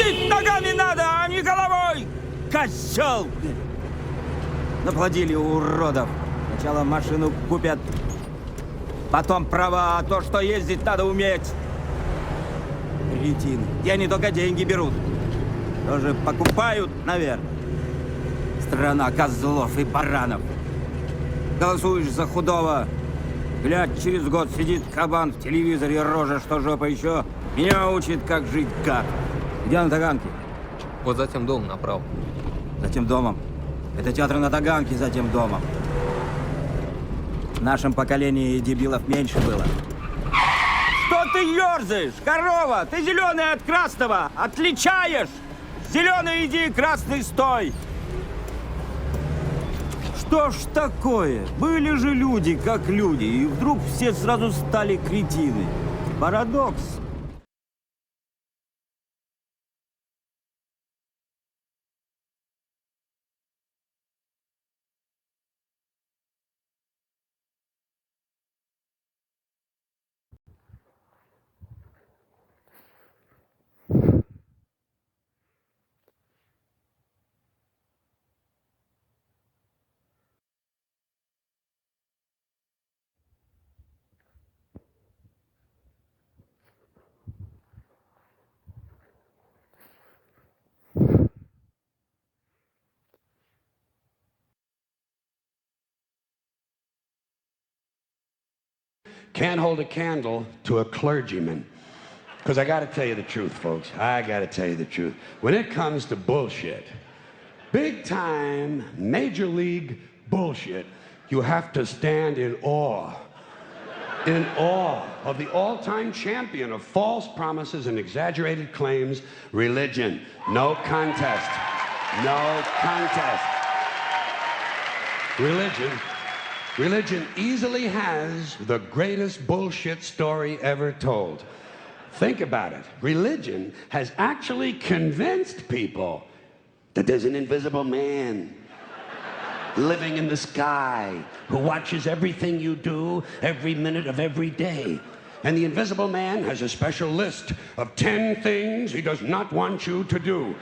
Бить ногами надо, а не головой! Козел! Наплодили уродов. Сначала машину купят, потом права, а то, что ездить надо уметь. Кретины. И они только деньги берут. Тоже покупают, наверное. Страна козлов и баранов. Голосуешь за худого. Глядь, через год сидит кабан в телевизоре, рожа, что жопа еще. Меня учит, как жить гад. Где на Таганке? Вот за тем домом направо. За тем домом. Это театр на Таганке за тем домом. В нашем поколении дебилов меньше было. Что ты ерзаешь, корова? Ты зеленый от красного отличаешь. Зеленый иди, красный стой. Что ж такое? Были же люди, как люди, и вдруг все сразу стали кретины. Парадокс. Can't hold a candle to a clergyman. Because I got to tell you the truth, folks. I got to tell you the truth. When it comes to bullshit, big time, major league bullshit, you have to stand in awe. In awe of the all-time champion of false promises and exaggerated claims, religion. No contest. No contest. Religion easily has the greatest bullshit story ever told. Think about it. Religion has actually convinced people that there's an invisible man living in the sky who watches everything you do every minute of every day. And the invisible man has a special list of 10 things he does not want you to do.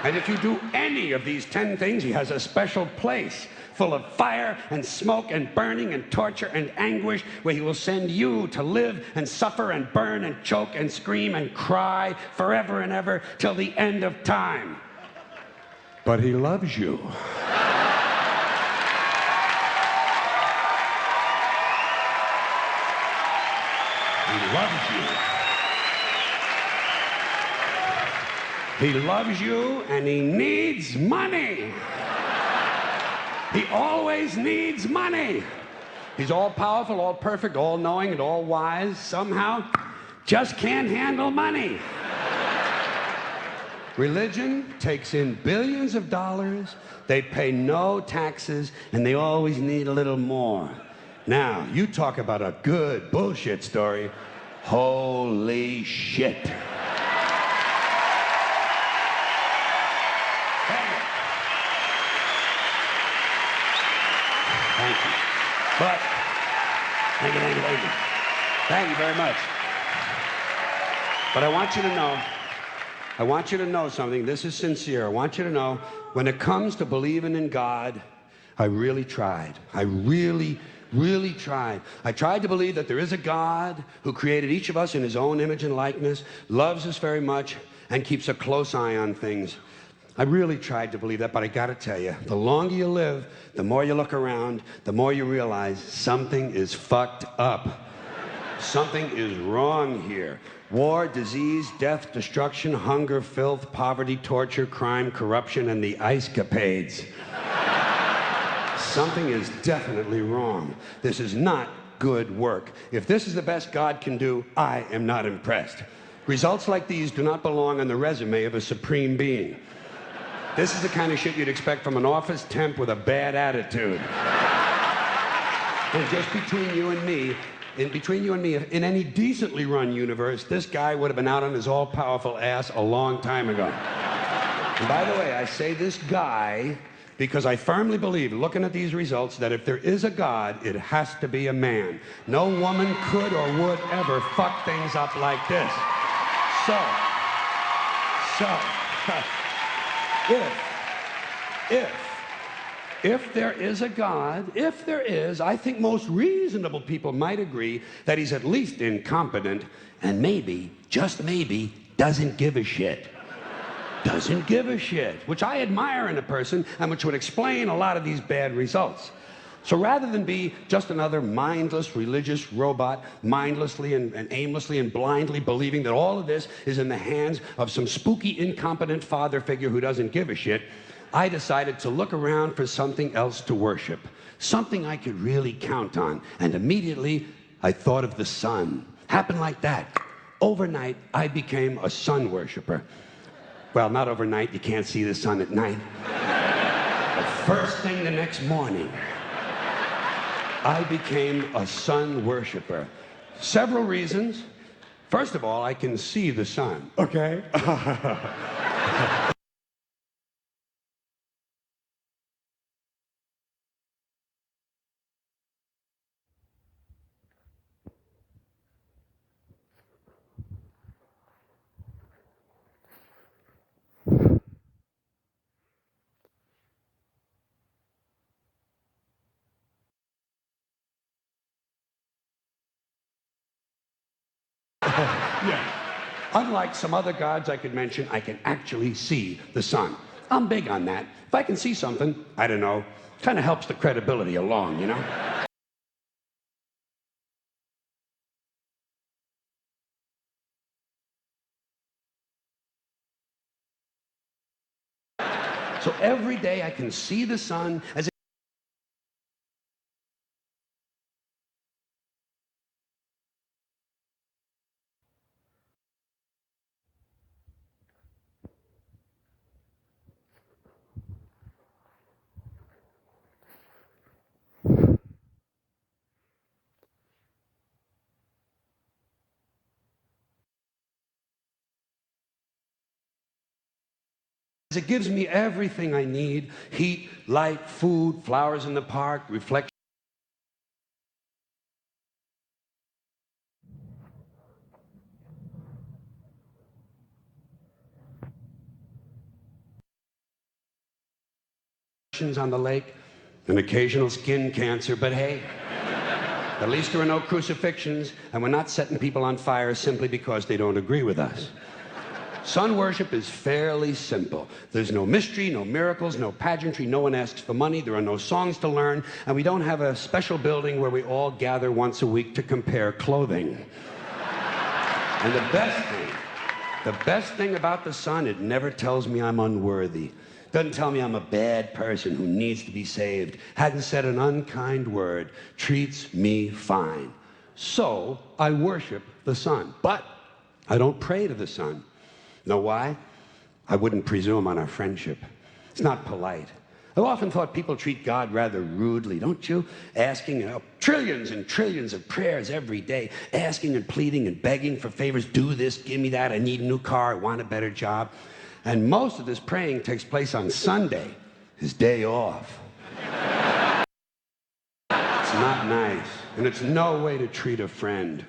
And if you do any of these 10 things, he has a special place full of fire and smoke and burning and torture and anguish, where he will send you to live and suffer and burn and choke and scream and cry forever and ever till the end of time. But he loves you. He loves you. He loves you and he needs money. He always needs money. He's all powerful, all perfect, all knowing, and all wise. Somehow, just can't handle money. Religion takes in billions of dollars. They pay no taxes, and they always need a little more. Now, you talk about a good bullshit story. Holy shit. Thank you. But, thank you very much. But I want you to know something. This is sincere. I want you to know, when it comes to believing in God, I really tried. I really tried. I tried to believe that there is a God who created each of us in his own image and likeness, loves us very much, and keeps a close eye on things. I really tried to believe that, but I gotta tell you, the longer you live, the more you look around, the more you realize something is fucked up. Something is wrong here. War, disease, death, destruction, hunger, filth, poverty, torture, crime, corruption, and the ice-capades. Something is definitely wrong. This is not good work. If this is the best God can do, I am not impressed. Results like these do not belong on the resume of a supreme being. This is the kind of shit you'd expect from an office temp with a bad attitude. And just between you and me, in any decently run universe, this guy would have been out on his all-powerful ass a long time ago. And by the way, I say this guy because I firmly believe, looking at these results, that if there is a God, it has to be a man. No woman could or would ever fuck things up like this. So, if there is a God, if there is, I think most reasonable people might agree that he's at least incompetent and maybe, just maybe, doesn't give a shit. Doesn't give a shit, which I admire in a person and which would explain a lot of these bad results. So rather than be just another mindless religious robot, mindlessly and aimlessly and blindly believing that all of this is in the hands of some spooky, incompetent father figure who doesn't give a shit, I decided to look around for something else to worship, something I could really count on. And immediately, I thought of the sun. Happened like that. Overnight, I became a sun worshiper. Well, not overnight. You can't see the sun at night. But first thing the next morning, I became a sun worshiper. Several reasons. First of all, I can see the sun. Okay? Yeah. Unlike some other gods I could mention, I can actually see the sun. I'm big on that. If I can see something, I don't know, kind of helps the credibility along, you know? So every day I can see the sun as it gives me everything I need: heat, light, food, flowers in the park, reflection. On the lake, an occasional skin cancer, but hey, at least there are no crucifixions, and we're not setting people on fire simply because they don't agree with us. Sun worship is fairly simple. There's no mystery, no miracles, no pageantry, no one asks for money, there are no songs to learn, and we don't have a special building where we all gather once a week to compare clothing. And the best thing about the sun, it never tells me I'm unworthy. Doesn't tell me I'm a bad person who needs to be saved. Hadn't said an unkind word. Treats me fine. So I worship the sun. But I don't pray to the sun. Know why? I wouldn't presume on our friendship. It's not polite. I've often thought people treat God rather rudely, don't you? Asking trillions and trillions of prayers every day, asking and pleading and begging for favors. Do this, give me that, I need a new car, I want a better job. And most of this praying takes place on Sunday, his day off. It's not nice, and it's no way to treat a friend.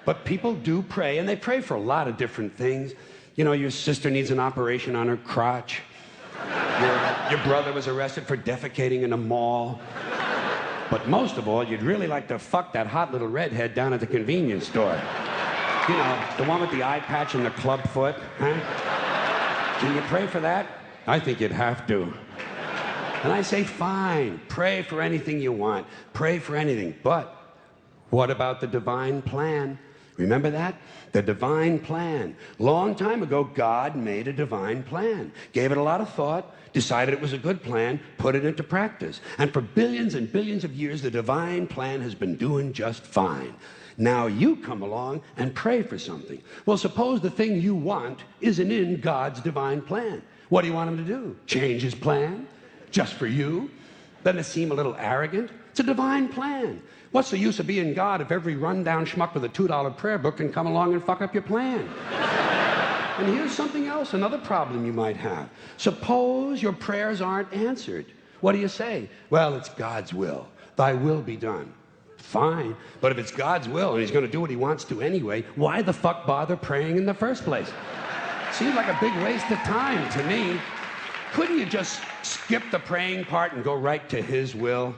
But people do pray, and they pray for a lot of different things. You know, your sister needs an operation on her crotch. Your brother was arrested for defecating in a mall. But most of all, you'd really like to fuck that hot little redhead down at the convenience store. You know, the one with the eye patch and the club foot, huh? Can you pray for that? I think you'd have to. And I say, fine, pray for anything you want. Pray for anything. But what about the divine plan? Remember that? The divine plan. Long time ago, God made a divine plan. Gave it a lot of thought, decided it was a good plan, put it into practice. And for billions and billions of years, the divine plan has been doing just fine. Now you come along and pray for something. Well, suppose the thing you want isn't in God's divine plan. What do you want him to do? Change his plan? Just for you? Doesn't it seem a little arrogant? It's a divine plan. What's the use of being God if every rundown schmuck with a $2 prayer book can come along and fuck up your plan? And here's something else, another problem you might have. Suppose your prayers aren't answered. What do you say? Well, it's God's will. Thy will be done. Fine, but if it's God's will and he's going to do what he wants to anyway, why the fuck bother praying in the first place? Seems like a big waste of time to me. Couldn't you just skip the praying part and go right to his will?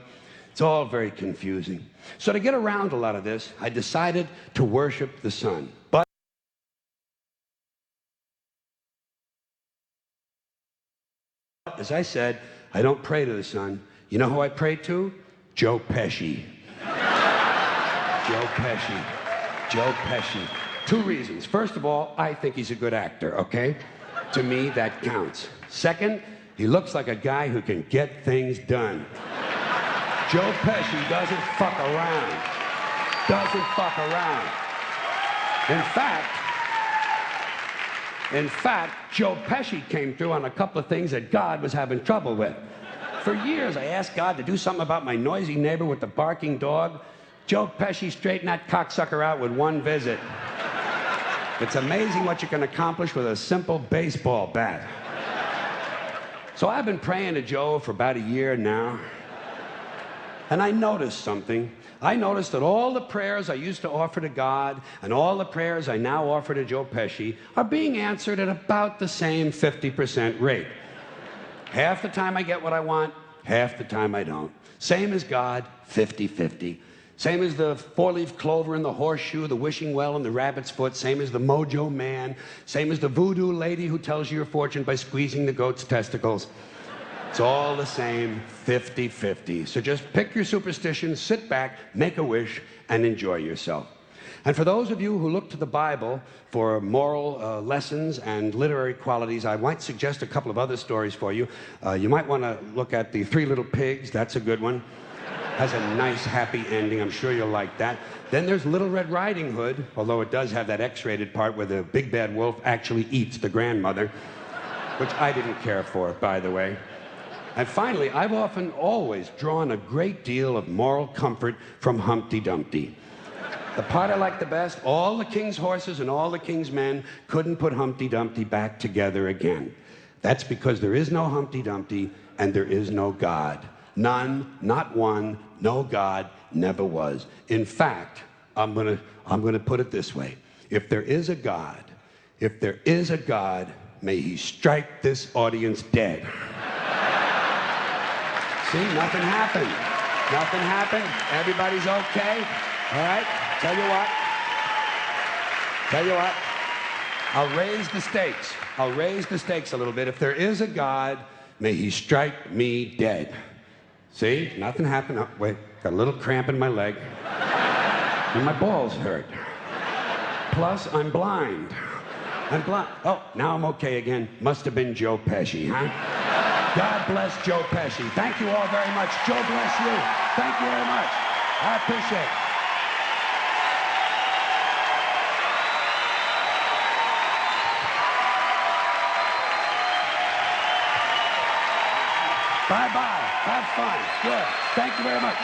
It's all very confusing. So to get around a lot of this, I decided to worship the sun. But as I said, I don't pray to the sun. You know who I pray to? Joe Pesci. Joe Pesci. Joe Pesci. Two reasons. First of all, I think he's a good actor, okay? To me, that counts. Second, he looks like a guy who can get things done. Joe Pesci doesn't fuck around. Doesn't fuck around. In fact, Joe Pesci came through on a couple of things that God was having trouble with. For years, I asked God to do something about my noisy neighbor with the barking dog. Joe Pesci straightened that cocksucker out with one visit. It's amazing what you can accomplish with a simple baseball bat. So I've been praying to Joe for about a year now. And I noticed something. I noticed that all the prayers I used to offer to God and all the prayers I now offer to Joe Pesci are being answered at about the same 50% rate. Half the time I get what I want, half the time I don't. Same as God, 50-50. Same as the four-leaf clover and the horseshoe, the wishing well and the rabbit's foot. Same as the mojo man. Same as the voodoo lady who tells you your fortune by squeezing the goat's testicles. It's all the same, 50-50. So just pick your superstition, sit back, make a wish, and enjoy yourself. And for those of you who look to the Bible for moral lessons and literary qualities, I might suggest a couple of other stories for you. You might want to look at The Three Little Pigs. That's a good one. Has a nice, happy ending. I'm sure you'll like that. Then there's Little Red Riding Hood, although it does have that X-rated part where the big bad wolf actually eats the grandmother, which I didn't care for, by the way. And finally, I've often always drawn a great deal of moral comfort from Humpty Dumpty. The part I like the best, all the king's horses and all the king's men couldn't put Humpty Dumpty back together again. That's because there is no Humpty Dumpty and there is no God. None, not one, no God, never was. In fact, I'm gonna put it this way. If there is a God, may he strike this audience dead. See, nothing happened. Nothing happened. Everybody's okay. All right? Tell you what. I'll raise the stakes. I'll raise the stakes a little bit. If there is a God, may he strike me dead. See? Nothing happened. Oh, wait. Got a little cramp in my leg. And my balls hurt. Plus, I'm blind. Oh, now I'm okay again. Must have been Joe Pesci, huh? God bless Joe Pesci. Thank you all very much. Joe bless you. Thank you very much. I appreciate it. Bye-bye. Have fun. Good. Thank you very much.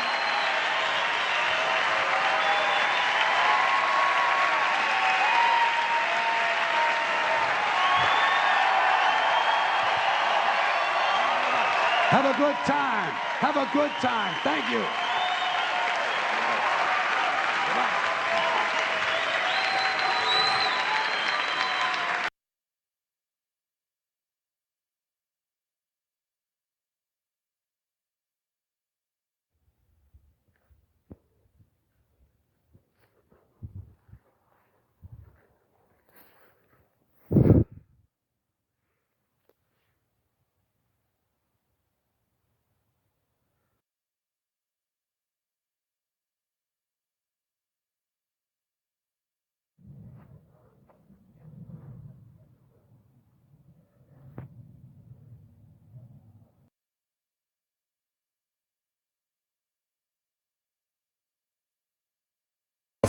Have a good time. Have a good time. Thank you.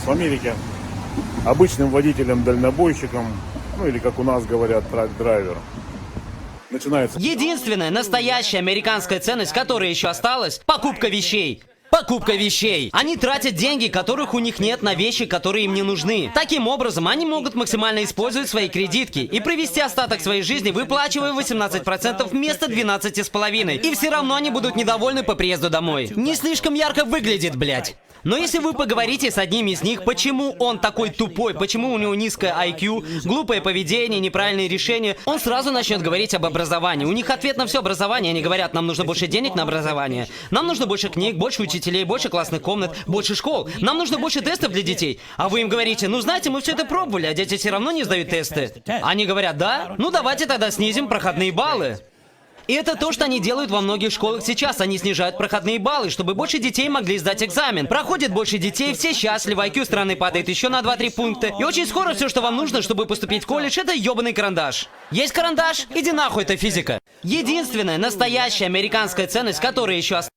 в Америке обычным водителем-дальнобойщиком, ну или, как у нас говорят, трак-драйвер. Начинается... Единственная настоящая американская ценность, которая еще осталась – покупка вещей. Покупка вещей. Они тратят деньги, которых у них нет, на вещи, которые им не нужны. Таким образом, они могут максимально использовать свои кредитки и провести остаток своей жизни, выплачивая 18% вместо 12,5%. И все равно они будут недовольны по приезду домой. Не слишком ярко выглядит, блядь. Но если вы поговорите с одним из них, почему он такой тупой, почему у него низкое IQ, глупое поведение, неправильные решения, он сразу начнет говорить об образовании. У них ответ на все образование. Они говорят, нам нужно больше денег на образование, нам нужно больше книг, больше учителей, больше классных комнат, больше школ, нам нужно больше тестов для детей. А вы им говорите, ну знаете, мы все это пробовали, а дети все равно не сдают тесты. Они говорят, да? Ну давайте тогда снизим проходные баллы. И это то, что они делают во многих школах сейчас. Они снижают проходные баллы, чтобы больше детей могли сдать экзамен. Проходит больше детей, все счастливы, IQ страны падает еще на 2-3 пункта. И очень скоро все, что вам нужно, чтобы поступить в колледж, это ебаный карандаш. Есть карандаш? Иди нахуй, это физика. Единственная настоящая американская ценность, которая еще осталась.